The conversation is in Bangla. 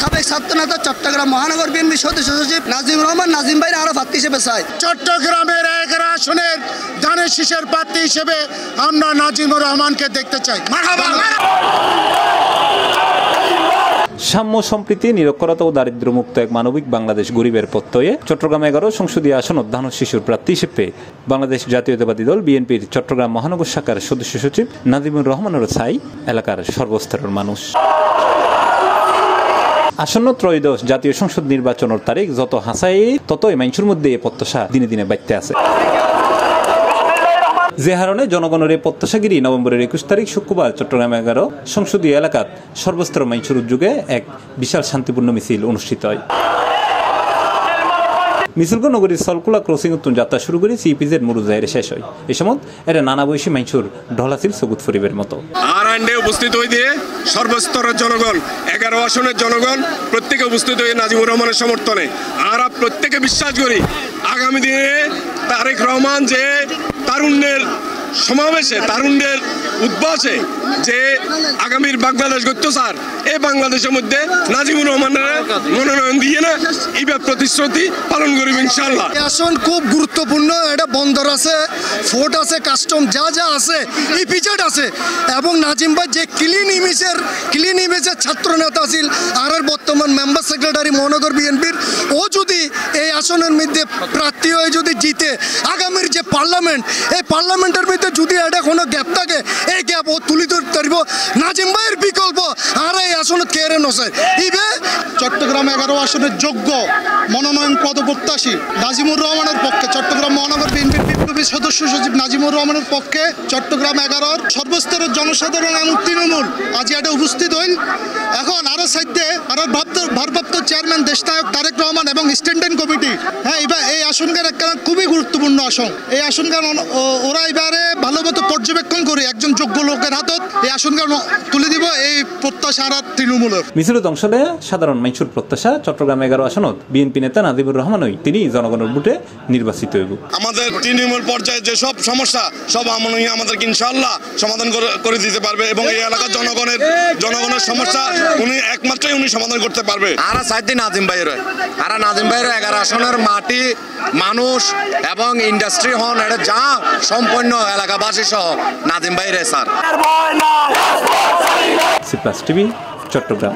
সাবেক ছাত্রনেতা চট্টগ্রাম মহানগর বিএনপি সদস্য সচিব নাজিমুর রহমান নাজিম ভাই আরো প্রার্থী হিসেবে চাই। চট্টগ্রামের 11 আসনের ধানের শীষের প্রার্থী হিসেবে আমরা নাজিমুর রহমানকে দেখতে চাই। সাম্য সম্প্রীতি নিরক্ষরতা ও দারিদ্র্যমুক্ত এক মানবিক বাংলাদেশ গরিবের প্রত্যয়ে চট্টগ্রাম 11 সংসদীয় আসন ধানের শীষের প্রার্থী হিসেবে বাংলাদেশ জাতীয়তাবাদী দল বিএনপির চট্টগ্রাম মহানগর শাখার সদস্য সচিব নাজিমুর রহমানের চাই এলাকার সর্বস্তরের মানুষ। আসন্ন ত্রয়োদশ জাতীয় সংসদ নির্বাচনের তারিখ যত হাসাই ততই মানুষের মধ্যে এই প্রত্যাশা দিনে দিনে বাড়তে আছে। যে হারণে জনগণের এই প্রত্যাশাগিরি নভেম্বরের 21 তারিখ শুক্রবার চট্টগ্রাম 11 সংসদীয় এলাকাত সর্বস্তর মানুষের উদ্যোগে এক বিশাল শান্তিপূর্ণ মিছিল অনুষ্ঠিত হয়। মিছিলগঞ্জ নগরীর সলকুলা ক্রসিং উত্তম যাত্রা শুরু করে সিপিজেড মুরুজাহের শেষ হয়। এই সময় এটা নানা বয়সী মানুষের ঢলাছিল সবুজ ফরিবের মতো। আর আন্ডে উপস্থিত হয়ে দিয়ে সর্বস্তরের জনগণ 11 আসনের জনগণ প্রত্যেকে উপস্থিত হয়ে নাজিমুর রহমানের সমর্থনে। আর প্রত্যেকে বিশ্বাস করি আগামী দিনে তারেক রহমান যে তারুণ্যের সমাবেশে তারুণ্যের উদ্ভাসে যে আগামীর বাংলাদেশ গড়তে স্যার এই বাংলাদেশের মধ্যে নাজিমুর রহমানের মনোনয়ন দিয়ে না এইবার প্রতিশ্রুতি পালন করবে ইনশাআল্লাহ। আসন খুব গুরুত্বপূর্ণ, এটা বন্দর আছে, ফোর্ট আছে, কাস্টম যা যা আছে ইপিজেড আছে এবং নাজিম ভাই যে ক্লিন ইমেজের ছাত্র নেতা ছিল আর বর্তমান মেম্বার সেক্রেটারি মহানগর বিএনপির, ও যদি এই আসনের মধ্যে প্রার্থী হয়ে যদি জিতে আগামীর যে পার্লামেন্ট এই পার্লামেন্টের মধ্যে যদি এটা কোনো গ্যাপ থাকে এই গ্যাপ ও তুলে ধরতে পারব। নাজিম ভাইয়ের বিকল্প আর এই আসনে কেড়ে নসে ইবে চট্টগ্রাম 11 আসনের যোগ্য মনোনয়ন পদপ্রত্যাশী নাজিমুর রহমানের পক্ষে চট্টগ্রাম মহানগর বিএনপির বিপ্লবী সদস্য সচিব নাজিমুর রহমানের পক্ষে চট্টগ্রাম 11 সর্বস্তরের জনসাধারণ এবং তৃণমূল আজ এটা উপস্থিত হইল। এখন আরো সাইডে আরো ভারপ্রাপ্ত চেয়ারম্যান দেশনায়ক তারেক রহমান এবং স্ট্যান্ডিং কমিটি, হ্যাঁ এবার এই আসনকার একটা খুবই গুরুত্বপূর্ণ আসন। এই আসনকার ওরা এবারে ভালো মতো পর্যবেক্ষণ করে একজন যোগ্য লোকের হাতত এই আসনকার তুলে দিব এই প্রত্যাশা তৃণমূলের। মিছিলের অংশ নেয় সাধারণ মানুষের প্রত্যাশা চট্টগ্রাম 11 আসনত বিএনপি নেতা নাজিমুর রহমানই তিনি জনগণের ভোটে নির্বাচিত হইব। আমাদের তৃণমূল পর্যায়ে যে সব সমস্যা সব আমাদেরকে ইনশাআল্লাহ সমাধান করে দিতে পারবে এবং এই এলাকার জনগণের সমস্যা উনি সমাধান করতে পারবে। আর চাইতে নাজিম ভাইয়ের 11 আসনের মাটি মানুষ এবং ইন্ডাস্ট্রি হন এটা যা সম্পূর্ণ এলাকাবাসী সহ নাজিম ভাইয়ের স্যার। C plus TV Chittagong.